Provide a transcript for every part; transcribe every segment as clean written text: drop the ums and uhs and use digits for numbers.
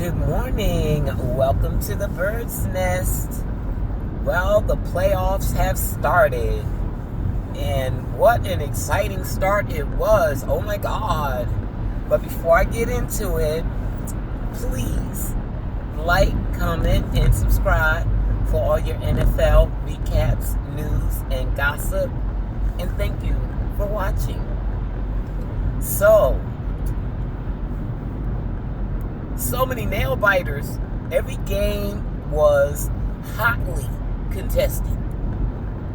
Good morning. Welcome to the Bird's Nest. Well, the playoffs have started. And what an exciting start it was. Oh my God. But before I get into it, please like, comment, and subscribe for all your NFL recaps, news, and gossip. And thank you for watching. So many nail biters. Every game was hotly contested.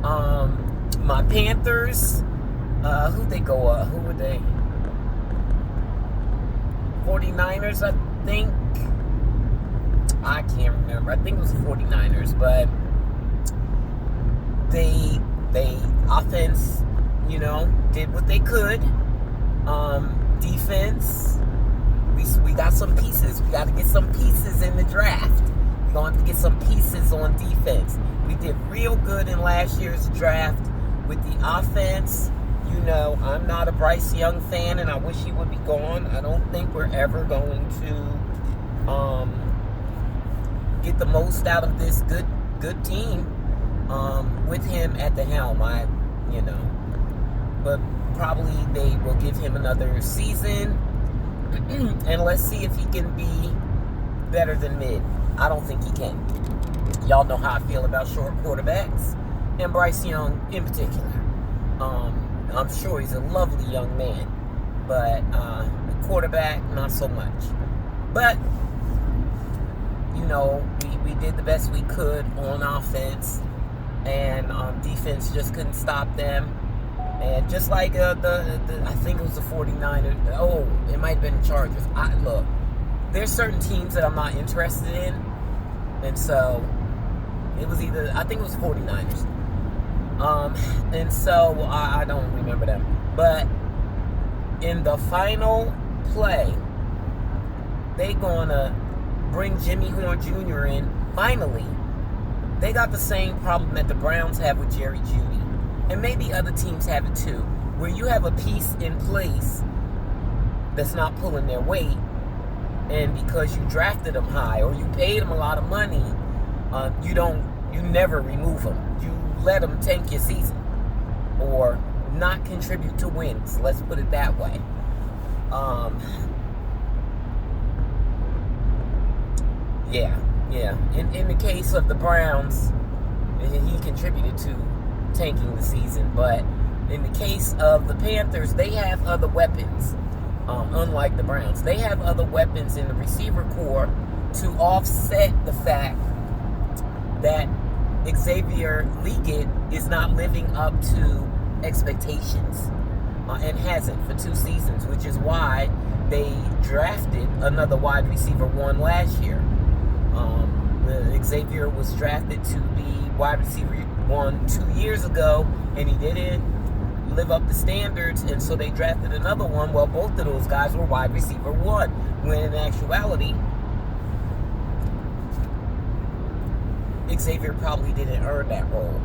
My Panthers, who were they? 49ers, I think. I can't remember. I think it was 49ers, but they offense, did what they could. Defense, we got some pieces. We got to get some pieces in the draft. We're going to get some pieces on defense. We did real good in last year's draft with the offense. I'm not a Bryce Young fan, and I wish he would be gone. I don't think we're ever going to get the most out of this good team with him at the helm. But probably they will give him another season. And let's see if he can be better than mid. I don't think he can. Y'all know how I feel about short quarterbacks, and Bryce Young in particular. I'm sure he's a lovely young man, but quarterback, not so much. But, we did the best we could on offense, and defense just couldn't stop them. And just like I think it was the 49ers. Oh, it might have been the Chargers. Look, there's certain teams that I'm not interested in. And so, it was I think it was 49ers. And so, I don't remember them. But, in the final play, they gonna bring Jimmy Horn Jr. in. Finally, they got the same problem that the Browns have with Jerry Jeudy. And maybe other teams have it too, where you have a piece in place that's not pulling their weight, and because you drafted them high or you paid them a lot of money, you never remove them. You let them tank your season or not contribute to wins. Let's put it that way. Yeah. In the case of the Browns, he contributed to tanking the season, but in the case of the Panthers, they have other weapons. Unlike the Browns, they have other weapons in the receiver core to offset the fact that Xavier Legette is not living up to expectations and hasn't for 2 seasons, which is why they drafted another wide receiver 1 last year. Xavier was drafted to be wide receiver 1 2 years ago, and he didn't live up to standards, and so they drafted another one. Well, both of those guys were wide receiver 1, when in actuality, Xavier probably didn't earn that role.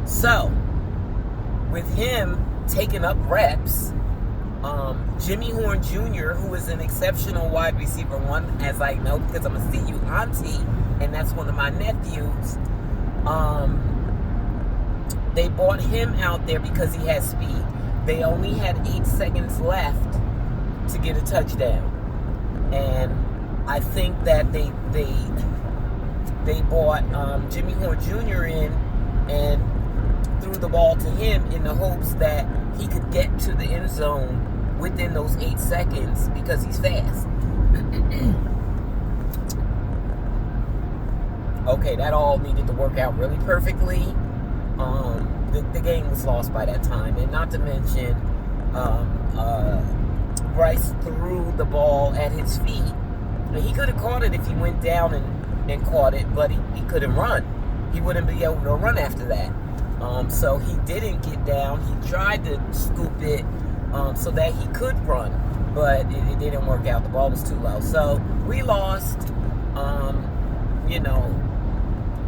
So, with him taking up reps, Jimmy Horn Jr., who is an exceptional wide receiver 1, as I know because I'm a CU auntie, and that's one of my nephews, they bought him out there because he has speed. They only had 8 seconds left to get a touchdown. And I think that they bought Jimmy Horn Jr. in and threw the ball to him in the hopes that he could get to the end zone within those 8 seconds because he's fast. Okay, that all needed to work out really perfectly. The game was lost by that time, and not to mention, Bryce threw the ball at his feet. He could have caught it if he went down and caught it, but he couldn't run. He wouldn't be able to run after that. So he didn't get down. He tried to scoop it so that he could run, but it didn't work out. The ball was too low. So we lost.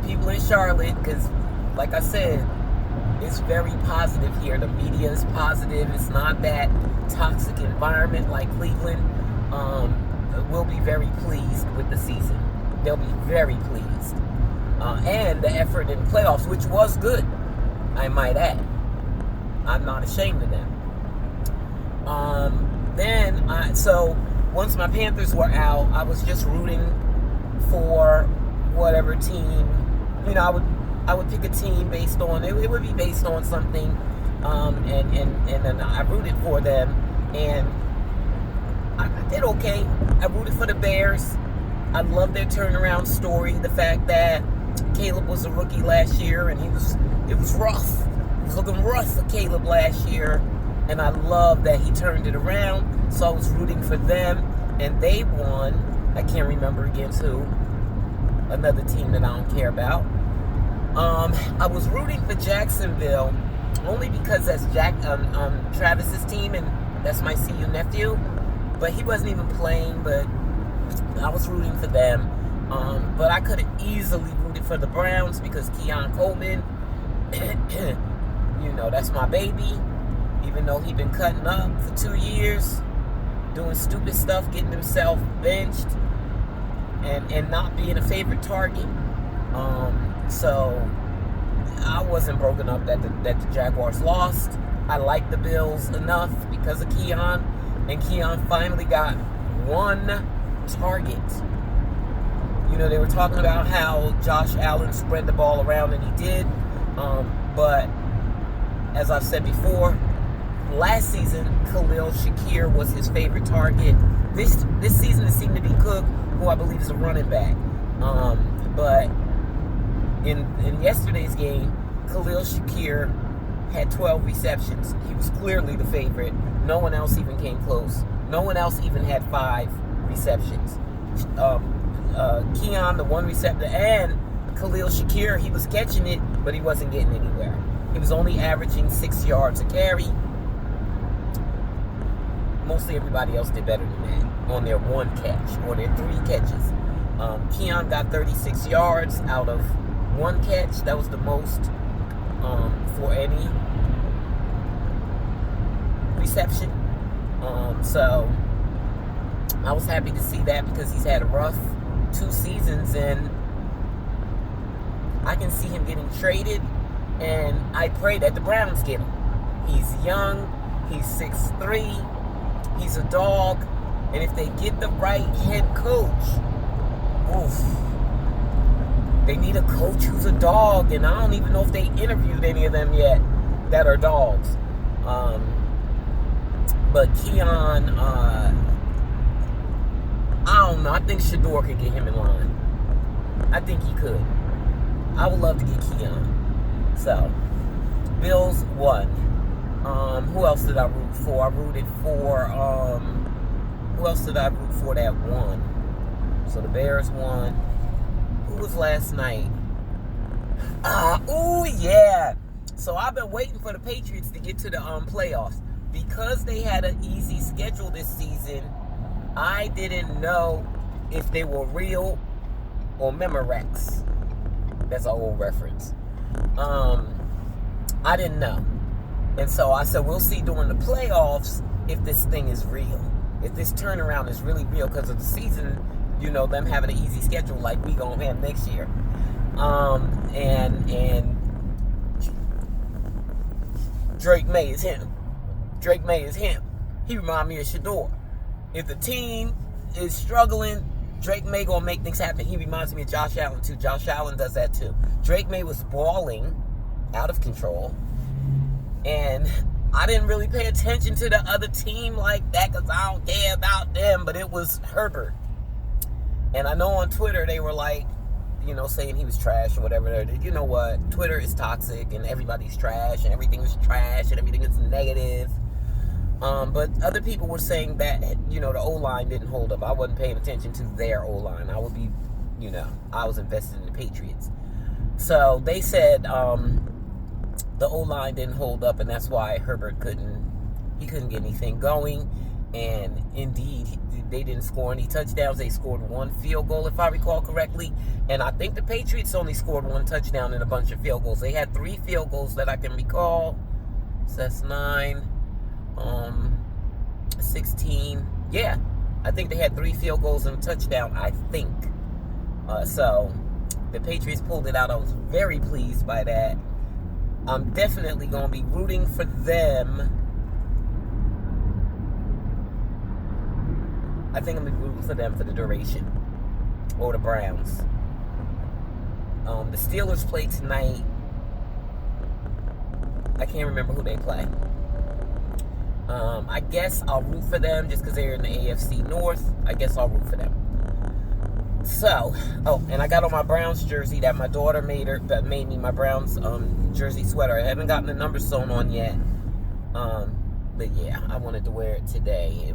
People in Charlotte, because like I said, it's very positive here. The media is positive. It's not that toxic environment like Cleveland. will be very pleased with the season. They'll be very pleased. And the effort in the playoffs, which was good, I might add. I'm not ashamed of them. So once my Panthers were out, I was just rooting for whatever team. I would pick a team based on it. It would be based on something, and then I rooted for them, and I did okay. I rooted for the Bears. I love their turnaround story. The fact that Caleb was a rookie last year, and it was rough. It was looking rough for Caleb last year, and I love that he turned it around. So I was rooting for them, and they won. I can't remember against who. Another team that I don't care about. I was rooting for Jacksonville only because that's Travis's team, and that's my CU nephew. But he wasn't even playing, but I was rooting for them. But I could have easily rooted for the Browns because Keon Coleman, that's my baby. Even though he'd been cutting up for 2 years, doing stupid stuff, getting himself benched, and not being a favorite target. So I wasn't broken up that the Jaguars lost. I liked the Bills enough because of Keon, and Keon finally got one target. They were talking about how Josh Allen spread the ball around, and he did. But as I've said before, last season Khalil Shakir was his favorite target. This season it seemed to be Cook, who I believe is a running back. But in yesterday's game, Khalil Shakir had 12 receptions. He was clearly the favorite. No one else even came close. No one else even had 5 receptions. Keon, the one receptor, and Khalil Shakir, he was catching it, but he wasn't getting anywhere. He was only averaging 6 yards a carry. Mostly everybody else did better than that on their 1 catch or their 3 catches. Keon got 36 yards out of 1 catch. That was the most for any reception. So I was happy to see that because he's had a rough 2 seasons, and I can see him getting traded, and I pray that the Browns get him. He's young, he's 6'3", he's a dog, and if they get the right head coach, they need a coach who's a dog, and I don't even know if they interviewed any of them yet that are dogs. But Keon, I don't know. I think Shador could get him in line. I think he could. I would love to get Keon. So, Bills won. Who else did I root for? I rooted for, who else did I root for that won? So the Bears won. Who was last night? Yeah. So I've been waiting for the Patriots to get to the playoffs. Because they had an easy schedule this season, I didn't know if they were real or Memorex. That's an old reference. I didn't know. And so I said, we'll see during the playoffs if this thing is real. If this turnaround is really real because of the season, them having an easy schedule like we gonna have next year. And Drake May is him. Drake May is him. He reminds me of Shador. If the team is struggling, Drake May gonna make things happen. He reminds me of Josh Allen too. Josh Allen does that too. Drake May was balling out of control, and I didn't really pay attention to the other team like that because I don't care about them, but it was Herbert. And I know on Twitter they were like, saying he was trash or whatever. You know what? Twitter is toxic, and everybody's trash, and everything is trash, and everything is negative. But other people were saying that, the O-line didn't hold up. I wasn't paying attention to their O-line. I would be, I was invested in the Patriots. So they said the O-line didn't hold up, and that's why Herbert couldn't get anything going. And indeed, they didn't score any touchdowns. They scored 1 field goal, if I recall correctly. And I think the Patriots only scored 1 touchdown and a bunch of field goals. They had 3 field goals that I can recall. So that's 9, 16. Yeah, I think they had 3 field goals and a touchdown, I think. So the Patriots pulled it out. I was very pleased by that. I'm definitely going to be rooting for them. I think I'm going to be rooting for them for the duration. Or the Browns. The Steelers play tonight. I can't remember who they play. I guess I'll root for them just because they're in the AFC North. I guess I'll root for them. So, and I got on my Browns jersey that my daughter made me my Browns jersey sweater. I haven't gotten the numbers sewn on yet. But yeah, I wanted to wear it today.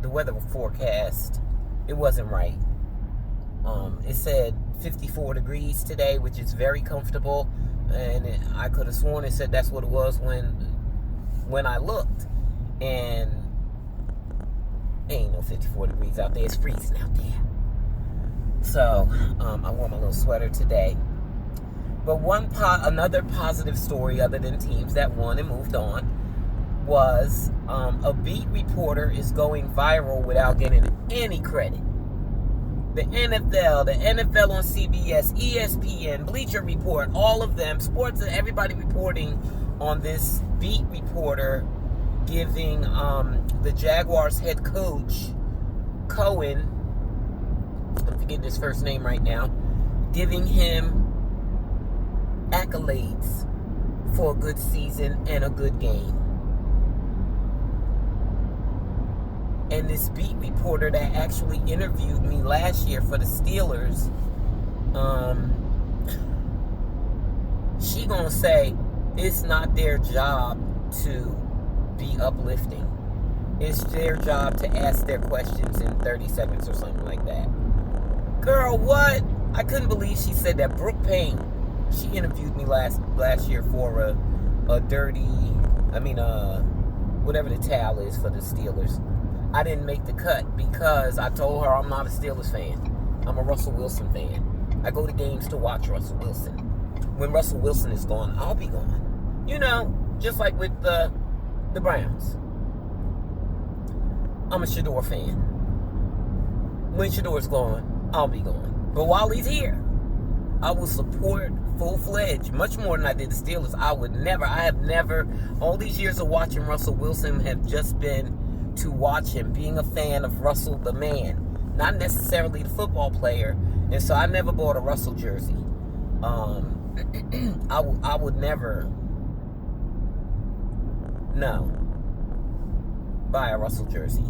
The weather forecast, it wasn't right. It said 54 degrees today, which is very comfortable. And I could have sworn it said that's what it was when I looked. And ain't no 54 degrees out there. It's freezing out there. So, I wore my little sweater today. But another positive story other than teams that won and moved on was a beat reporter is going viral without getting any credit. The NFL on CBS, ESPN, Bleacher Report, all of them, sports, everybody reporting on this beat reporter giving the Jaguars head coach, Cohen, I'm forgetting his first name right now, giving him accolades for a good season and a good game. And this beat reporter that actually interviewed me last year for the Steelers, she gonna say it's not their job to be uplifting. It's their job to ask their questions in 30 seconds or something like that. Girl, what? I couldn't believe she said that. Brooke Payne, she interviewed me last year for a dirty, whatever the towel is for the Steelers. I didn't make the cut because I told her I'm not a Steelers fan. I'm a Russell Wilson fan. I go to games to watch Russell Wilson. When Russell Wilson is gone, I'll be gone. You know, just like with the Browns. I'm a Shador fan. When Shador's gone, I'll be gone. But while he's here, I will support full-fledged, much more than I did the Steelers. I have never, all these years of watching Russell Wilson have just been to watch him, being a fan of Russell the man, not necessarily the football player. And so I never bought a Russell jersey. I would never buy a Russell jersey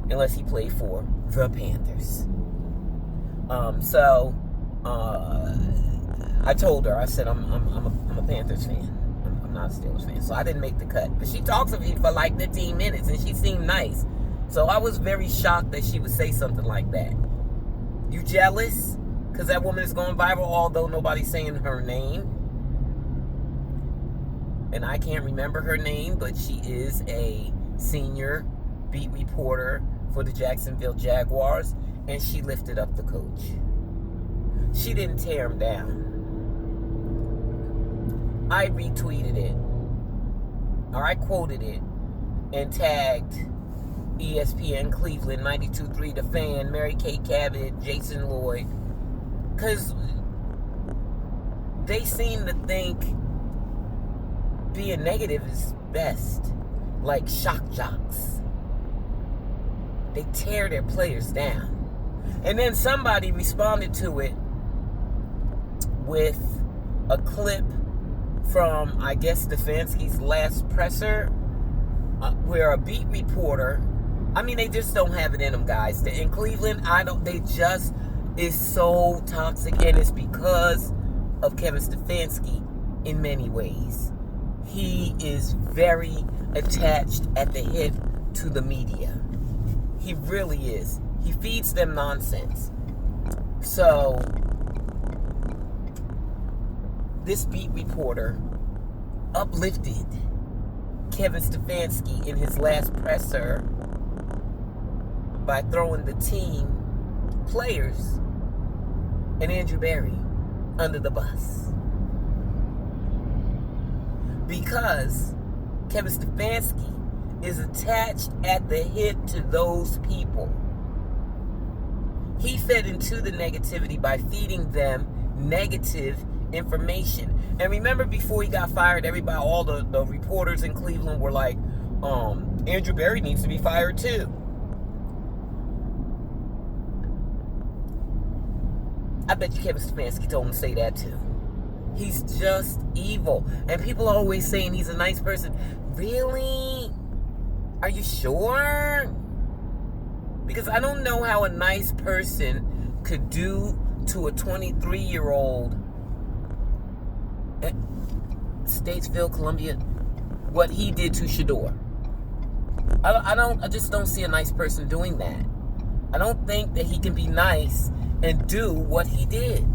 unless he played for the Panthers. I told her, I said I'm a Panthers fan. I'm not a Steelers fan. So I didn't make the cut. But she talked to me for like 15 minutes and she seemed nice. So I was very shocked that she would say something like that. You jealous? Because that woman is going viral, although nobody's saying her name. And I can't remember her name, but she is a senior beat reporter for the Jacksonville Jaguars. And she lifted up the coach. She didn't tear him down. I retweeted it, or I quoted it, and tagged ESPN Cleveland, 92.3 The Fan, Mary Kay Cabot, Jason Lloyd, because they seem to think being negative is best, like shock jocks. They tear their players down. And then somebody responded to it with a clip from, I guess, Stefanski's last presser, where a beat reporter, they just don't have it in them, guys. In Cleveland, they just is so toxic, and it's because of Kevin Stefanski in many ways. He is very attached at the hip to the media. He really is. He feeds them nonsense. So this beat reporter uplifted Kevin Stefanski in his last presser by throwing the team players and Andrew Berry under the bus. Because Kevin Stefanski is attached at the hip to those people. He fed into the negativity by feeding them negative information. And remember, before he got fired, everybody, all the reporters in Cleveland were like, Andrew Berry needs to be fired too. I bet you Kevin Stefanski told him to say that too. He's just evil. And people are always saying he's a nice person. Really? Are you sure? Because I don't know how a nice person could do to a 23-year-old at Statesville, Columbia, what he did to Shedeur. I just don't see a nice person doing that. I don't think that he can be nice and do what he did.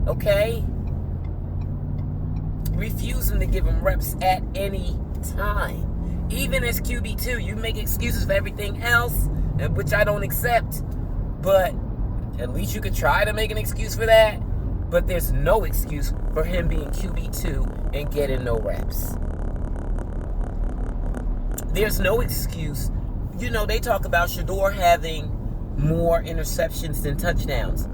Okay? Refusing to give him reps at any time. Even as QB2, you make excuses for everything else, which I don't accept. But at least you could try to make an excuse for that. But there's no excuse for him being QB2 and getting no reps. There's no excuse. You know, they talk about Shedeur having more interceptions than touchdowns.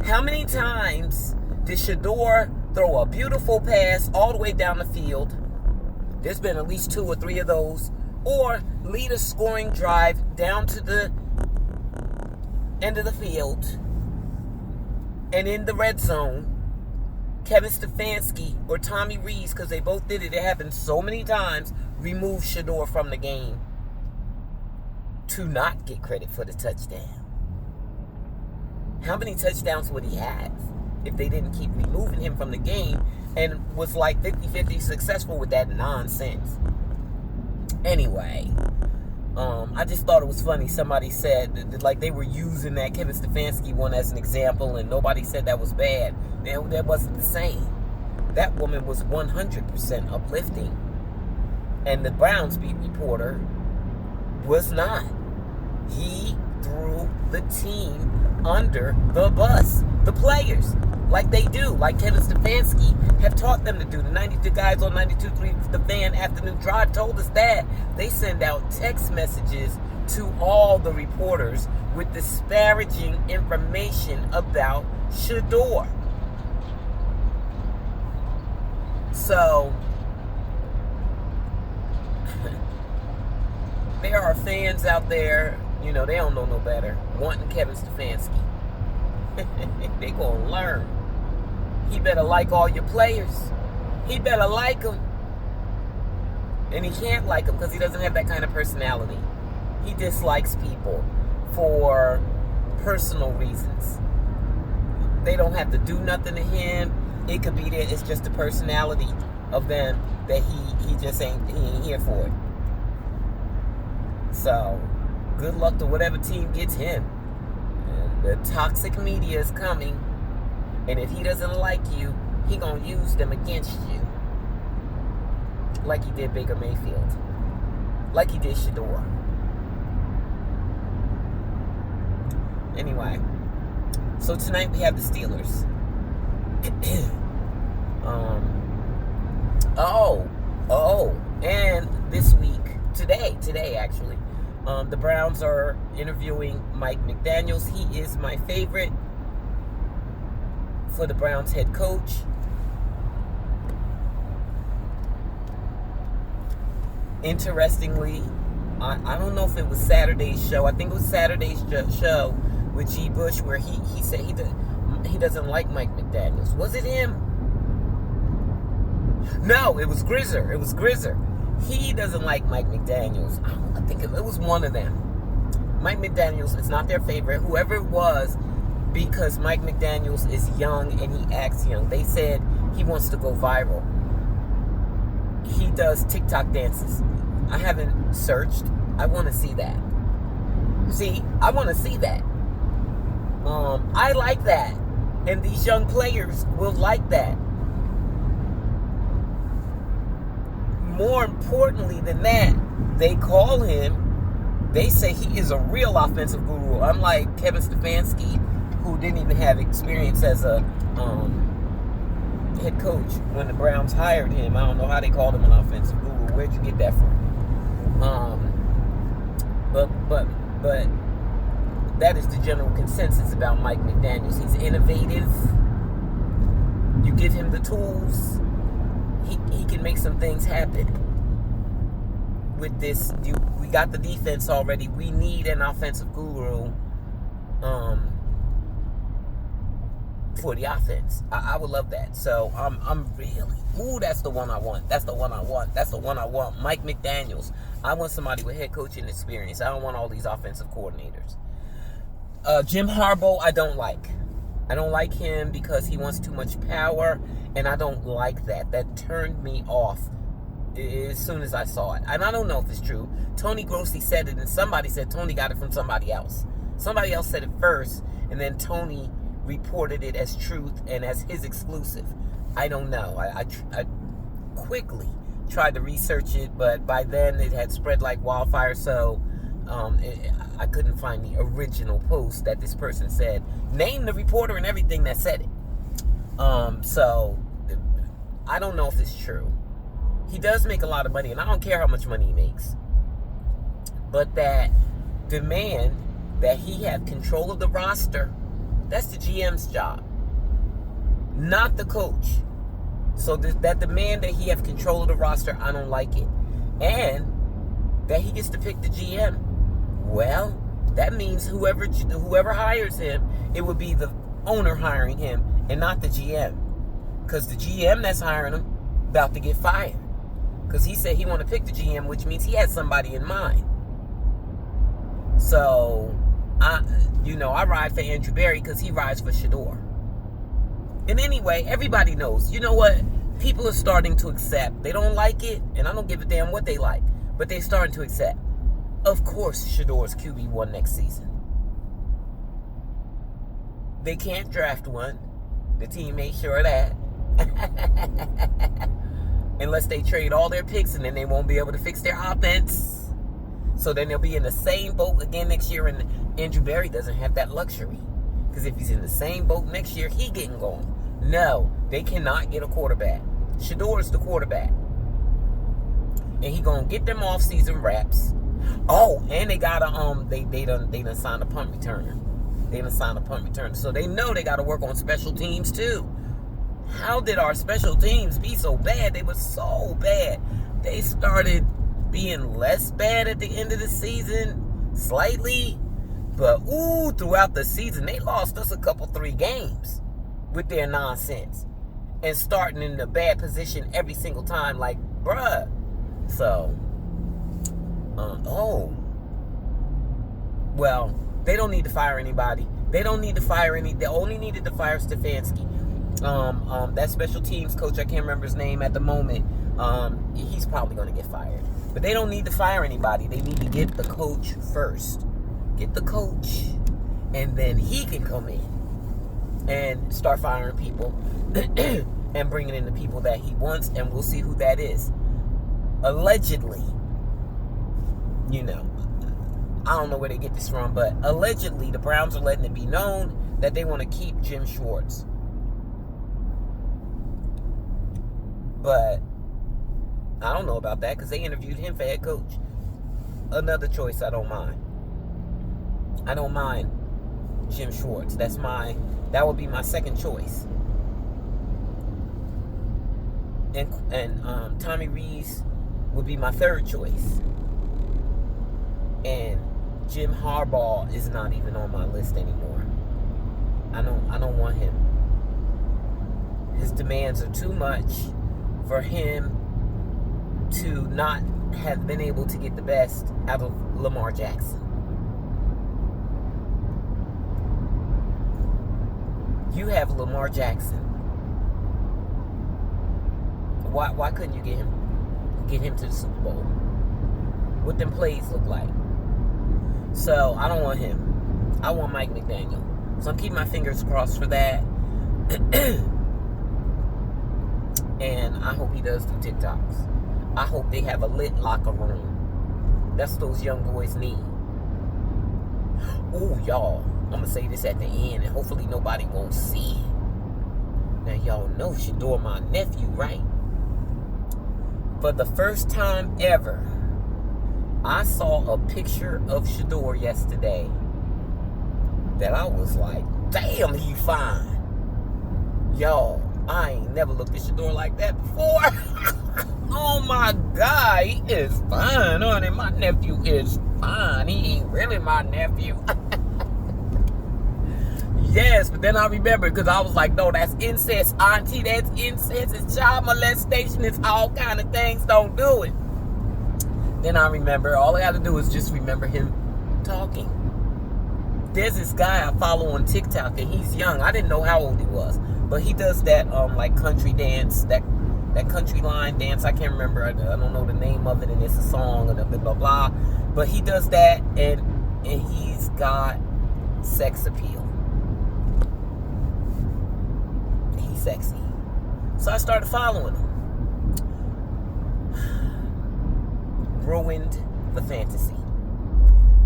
How many times did Shedeur throw a beautiful pass all the way down the field? There's been at least 2 or 3 of those. Or lead a scoring drive down to the end of the field. And in the red zone, Kevin Stefanski or Tommy Rees, because they both did it happened so many times, removed Shedeur from the game to not get credit for the touchdown. How many touchdowns would he have if they didn't keep removing him from the game and was like 50-50 successful with that nonsense? Anyway, I just thought it was funny. Somebody said that, like, they were using that Kevin Stefanski one as an example, and nobody said that was bad. That wasn't the same. That woman was 100% uplifting, and the Browns beat reporter was not. He threw the team under the bus. The players, like they do, like Kevin Stefanski have taught them to do. The 92 guys on 92.3 The Fan Afternoon Drive told us that. They send out text messages to all the reporters with disparaging information about Shedeur. So, there are fans out there, you know, they don't know no better, wanting Kevin Stefanski. They gonna learn. He better like all your players. He better like them. And he can't like them because he doesn't have that kind of personality. He dislikes people for personal reasons. They don't have to do nothing to him. It could be that it's just the personality of them that he ain't here for it. So, good luck to whatever team gets him. The toxic media is coming, and if he doesn't like you, he gonna use them against you. Like he did Baker Mayfield. Like he did Shedeur. Anyway, so tonight we have the Steelers. And this week, today actually, the Browns are interviewing Mike McDaniels. He is my favorite for the Browns head coach. Interestingly, I don't know if it was Saturday's show. I think it was Saturday's show with G. Bush where he said he doesn't like Mike McDaniels. Was it him? No, it was Grizzer. He doesn't like Mike McDaniels. I think it was one of them. Mike McDaniels is not their favorite. Whoever it was, because Mike McDaniels is young and he acts young. They said he wants to go viral. He does TikTok dances. I haven't searched. I want to see that. I want to see that. I like that. And these young players will like that. More importantly than that, they call him, they say he is a real offensive guru. Unlike Kevin Stefanski, who didn't even have experience as a head coach when the Browns hired him. I don't know how they called him an offensive guru. Where'd you get that from? But that is the general consensus about Mike McDaniels. He's innovative. You give him the tools, he can make some things happen. With this, we got the defense already. We need an offensive guru for the offense. I would love that. So I'm really, that's the one I want. That's the one I want. That's the one I want. Mike McDaniels. I want somebody with head coaching experience. I don't want all these offensive coordinators. Jim Harbaugh, I don't like. I don't like him because he wants too much power, and I don't like that. That turned me off as soon as I saw it. And I don't know if it's true. Tony Grossi said it, and somebody said Tony got it from somebody else. Somebody else said it first, and then Tony reported it as truth and as his exclusive. I don't know. I quickly tried to research it, but by then it had spread like wildfire, so I couldn't find the original post that this person said. Name the reporter and everything that said it. So I don't know if it's true. He does make a lot of money, and I don't care how much money he makes. But that demand that he have control of the roster, that's the GM's job, not the coach. So that demand that he have control of the roster, I don't like it. And that he gets to pick the GM. Well, that means whoever hires him, it would be the owner hiring him and not the GM. Because the GM that's hiring him about to get fired. Because he said he want to pick the GM, which means he has somebody in mind. So, I ride for Andrew Berry because he rides for Shedeur. And anyway, everybody knows. You know what? People are starting to accept. They don't like it, and I don't give a damn what they like. But they're starting to accept. Of course, Shedeur's QB1 next season. They can't draft one. The team made sure of that. Unless they trade all their picks, and then they won't be able to fix their offense. So then they'll be in the same boat again next year, and Andrew Berry doesn't have that luxury. Because if he's in the same boat next year, he getting going. No, they cannot get a quarterback. Shedeur's the quarterback. And he gonna get them off-season reps. Oh, and they gotta they done signed a punt returner. They done signed a punt returner. So they know they gotta work on special teams too. How did our special teams be so bad? They were so bad. They started being less bad at the end of the season, slightly. But, throughout the season, they lost us 3 games with their nonsense. And starting in a bad position every single time, like, bruh. So, well, they don't need to fire anybody. They only needed to fire Stefanski. That special teams coach, I can't remember his name at the moment. He's probably going to get fired. But they don't need to fire anybody. They need to get the coach first. Get the coach, and then he can come in and start firing people and bringing in the people that he wants, and we'll see who that is. Allegedly, I don't know where they get this from, but allegedly the Browns are letting it be known that they want to keep Jim Schwartz. But I don't know about that because they interviewed him for head coach. Another choice I don't mind. I don't mind Jim Schwartz. That would be my second choice. And Tommy Rees would be my third choice. And Jim Harbaugh is not even on my list anymore. I don't want him. His demands are too much for him to not have been able to get the best out of Lamar Jackson. You have Lamar Jackson. Why couldn't you get him to the Super Bowl? What them plays look like? So I don't want him. I want Mike McDaniel. So I'm keeping my fingers crossed for that. And I hope he does do TikToks. I hope they have a lit locker room. That's what those young boys need. Ooh, y'all. I'm going to say this at the end, and hopefully nobody won't see it. Now, y'all know Shedeur my nephew, right? For the first time ever, I saw a picture of Shador yesterday that I was like, damn, he fine. Yo, I ain't never looked at Shador like that before. Oh my God, he is fine, honey. My nephew is fine. He ain't really my nephew. Yes, but then I remember, because I was like, no, that's incest, auntie. That's incest. It's child molestation. It's all kind of things. Don't do it. Then I remember, all I got to do is just remember him talking. There's this guy I follow on TikTok, and he's young. I didn't know how old he was, but he does that like country dance, that country line dance. I can't remember. I don't know the name of it, and it's a song and blah blah blah. But he does that, and he's got sex appeal. He's sexy, so I started following him. Ruined the fantasy,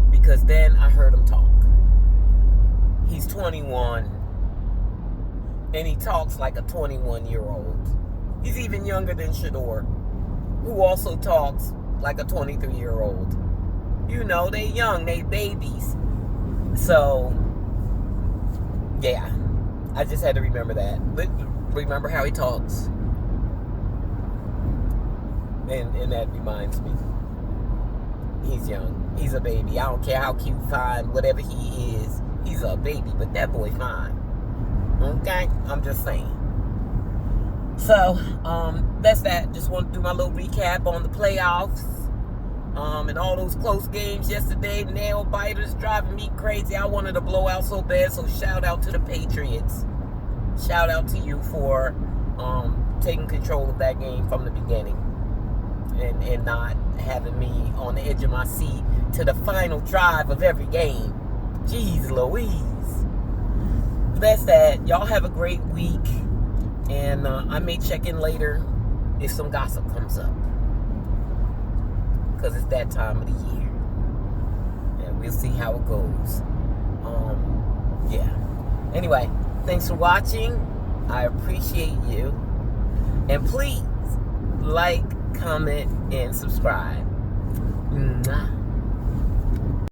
because then I heard him talk. He's 21, and he talks like a 21-year-old. He's even younger than Shador, who also talks like a 23-year-old. You know, they young, they babies. So, yeah, I just had to remember that. Remember how he talks. And that reminds me. He's young. He's a baby. I don't care how cute, fine, whatever he is. He's a baby, but that boy fine. Okay? I'm just saying. So, that's that. Just want to do my little recap on the playoffs. And all those close games yesterday. Nail biters driving me crazy. I wanted to blow out so bad, so shout out to the Patriots. Shout out to you for taking control of that game from the beginning. And not having me on the edge of my seat to the final drive of every game. Jeez Louise. That's that. Y'all have a great week. And I may check in later if some gossip comes up. Because it's that time of the year. And we'll see how it goes. Yeah. Anyway, thanks for watching. I appreciate you. And please, like, comment, and subscribe. Mwah.